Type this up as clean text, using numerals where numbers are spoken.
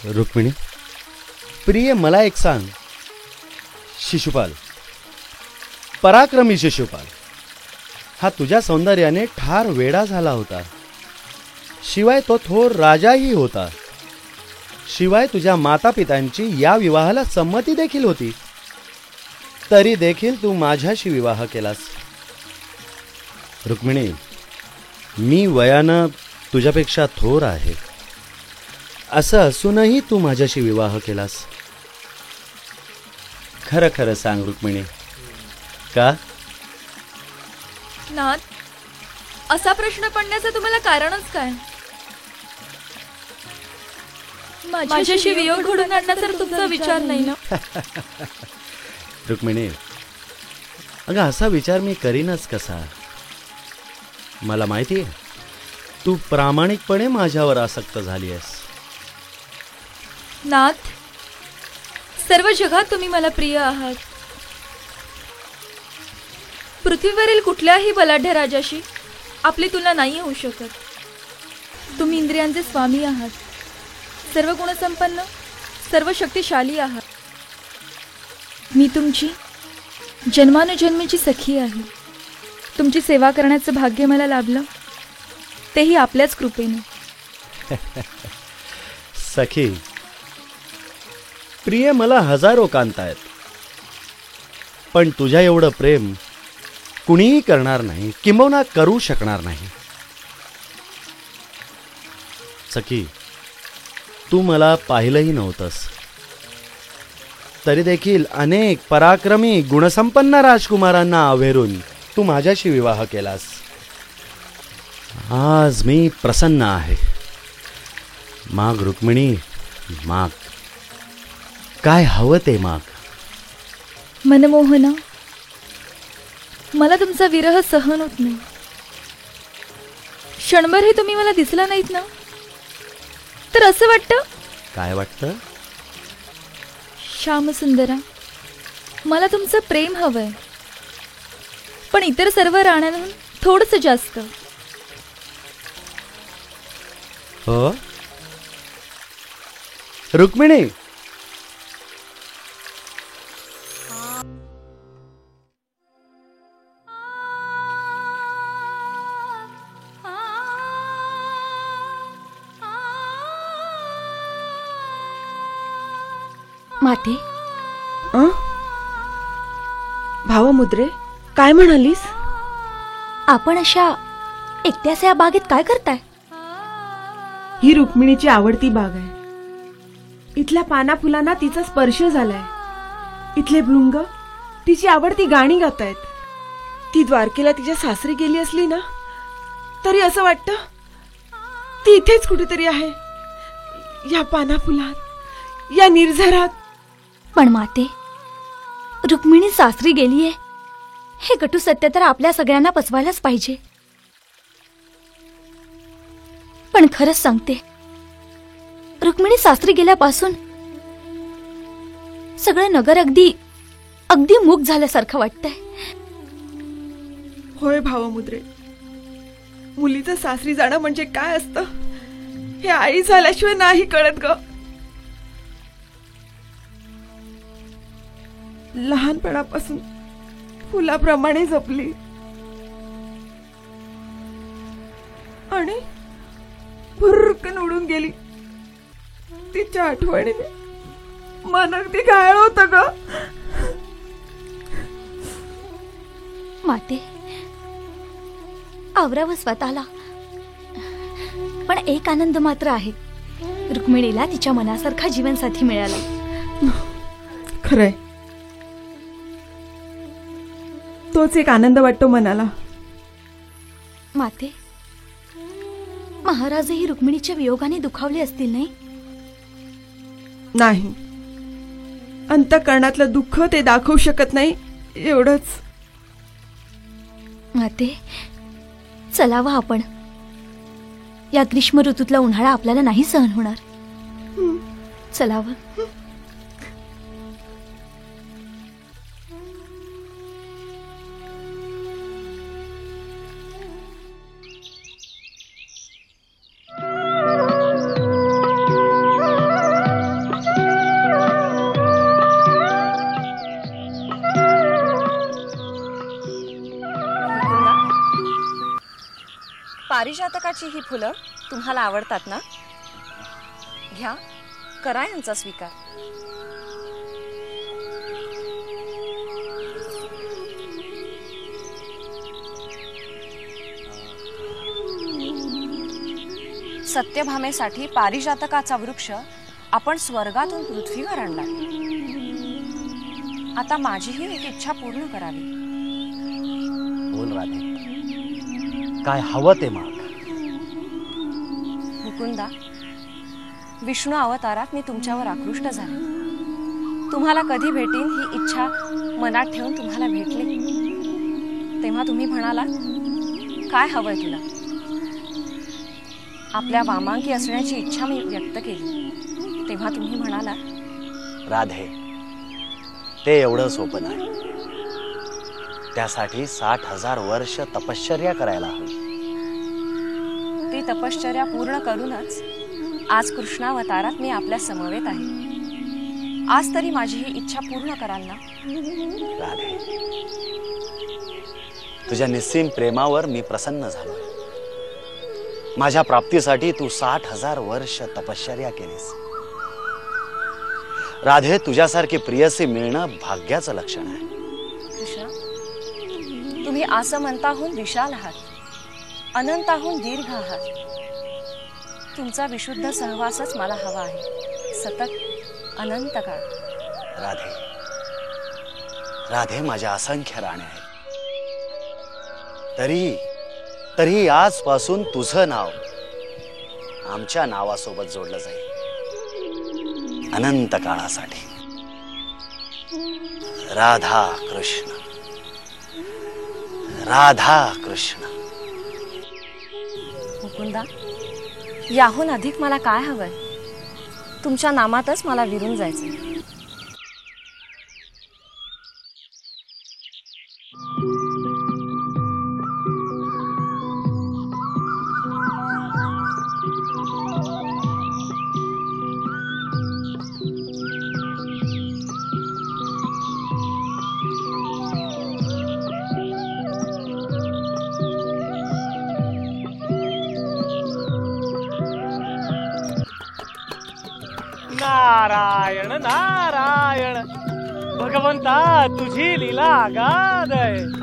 रुक्मिणी, प्रिय मला एक सांग. शिशुपाल, पराक्रमी शिशुपाल, हा तुझ्या सौंदर्याने ठार वेडा झाला होता. शिवाय तो थोर राजाही होता. शिवाय तुझ्या मातापित्यांची या विवाहाला संमती देखील होती. तरी देखील तू माझ्याशी विवाह केलास. रुक्मिणी, मी वयानं तुझ्यापेक्षा थोर आहे, असं असूनही तू माझ्याशी विवाह केलास. खरं खरं सांग रुक्मिणी, का? नाथ, असा प्रश्न पडण्याचं तुम्हाला कारणच काय? माझ्याशी वियोग घडून आणण्याचा तुमचा विचार नाही ना? रुक्मिणी, अगं असा विचार मी करीनच कसा? मला माहिती आहे तू प्रामाणिकपणे माझ्यावर आसक्त झाली आहेस. नाथ, सर्व जगात तुम्ही मला प्रिय आहात. पृथ्वीवरील कुठल्याही बलाढ्य राजाशी आपली तुलना नाही होऊ शकत. तुम्ही इंद्रियांचे स्वामी आहात, सर्व गुणसंपन्न, सर्व शक्तिशाली आहात. मी तुमची जन्मानुजन्मीची सखी आहे. तुमची सेवा करण्याचं भाग्य मला लाभलं, तेही आपल्याच कृपेने. सखी, प्रिय मला हजारो कांत आहेत, पण तुझ्या एवढं प्रेम कुणीही करणार नाही, किंबहुना करू शकणार नाही. सखी, तू मला पाहिलंही नव्हतंस, तरी देखील अनेक पराक्रमी गुणसंपन्न राजकुमारांना आव्हेरून तू माझ्याशी विवाह केलास. आज मी प्रसन्न आहे. माग रुक्मिणी, माग. काय हवं ते माग. मनमोहना, मला तुमचा विरह सहन होत नाही. क्षणभरही तुम्ही मला दिसला नाहीत ना, तर असं वाटतं. काय वाटतं? श्यामसुंदरा, मला तुमचं प्रेम हवंय, पण इतर सर्व राण्यांहून थोडंसं जास्त. हो रुक्मिणी, माते. भावमुद्रे, काय म्हणालीस? आपण अशा एकट्याच या बागेत काय करताय? ही रुक्मिणीची आवडती बाग आहे. इथल्या पाना फुलांना तिचा स्पर्श झालाय. इथले भृंग तिची आवडती गाणी गातायत. ती द्वारकेला तिच्या सासरी गेली असली ना, तरी असं वाटतं ती इथेच कुठेतरी आहे, या पाना फुलात, या निर्झरात. पण माते, रुक्मिणी सासरी गेलीये हे कटू सत्य तर आपल्या सगळ्यांना पचवायलाच पाहिजे. पण खरंच सांगते, रुक्मिणी सासरी गेल्यापासून सगळं नगर अगदी अगदी मूक झाल्यासारखं वाटतंय. होय भावमुद्रे, मुलीचं सासरी जाणं म्हणजे काय असतं हे आई झाल्याशिवाय नाही कळत ग. लहानपणापासून फुलाप्रमाणे जपली आणि भुरकन उडून गेली. तिच्या आठवणीने मन अगदी घायल होत ग. माते, आवरावं स्वतःला. पण एक आनंद मात्र आहे, रुक्मिणीला तिच्या मनासारखा जीवनसाथी मिळाला. खरंय, तोच एक आनंद वाटतो मनाला. माते, महाराजही रुक्मिणीच्या वियोगाने दुखावले असतील नाही? नाही, अंतःकरणातलं दुःख ते दाखवू शकत नाही, एवढंच. माते, चलावा आपण. या ग्रीष्म ऋतूतला उन्हाळा आपल्याला नाही सहन होणार. चलावा. पारिजातकाची ही फुलं तुम्हाला आवडतात ना? घ्या, करा यांचा स्वीकार. सत्यभामेसाठी पारिजातकाचा वृक्ष आपण स्वर्गातून पृथ्वीवर आणला. आता माझीही एक इच्छा पूर्ण करावी. बोल राधे, काय हवं ते माग. मुकुंदा, विष्णू अवतारात मी तुमच्यावर आकृष्ट झाले. तुम्हाला कधी भेटीन ही इच्छा मनात ठेवून तुम्हाला भेटले. तेव्हा तुम्ही म्हणाला, काय हवंय तुला? आपल्या वामांकी असण्याची इच्छा मी व्यक्त केली. तेव्हा तुम्ही म्हणाला, राधे, ते एवढं सोपं नाही. त्यासाठी 60,000 वर्ष तपश्चर्या करायला हवी. ती तपश्चर्या पूर्ण करूनच आज कृष्णावतारात मी आपल्या समवेत आहे. आज तरी माझी ही इच्छा पूर्ण कराल ना? राधे, तुझ्या निस्सीम प्रेमावर मी प्रसन्न झालोय. माझ्या प्राप्तीसाठी तू 60,000 वर्ष तपश्चर्या केलीस. राधे, तुझ्यासारखी प्रियसी मिळणं भाग्याचं लक्षण आहे. कृष्ण, तुम्ही असं म्हणताहून विशाल आहात, अनंताहून दीर्घ आहात. तुमचा विशुद्ध सहवासच मला हवा आहे, सतत अनंत काळ. राधे, राधे, माझ्या असंख्य राण्या आहेत. तरी आजपासून तुझं नाव आमच्या नावासोबत जोडलं जाईल अनंत काळासाठी. राधा कृष्ण, राधा कृष्ण. मुकुंदा, याहून अधिक मला काय हवंय? तुमच्या नामातच मला विरून जायचंय. नारायण नारायण, भगवंता तुझी लीला अगाध आहे.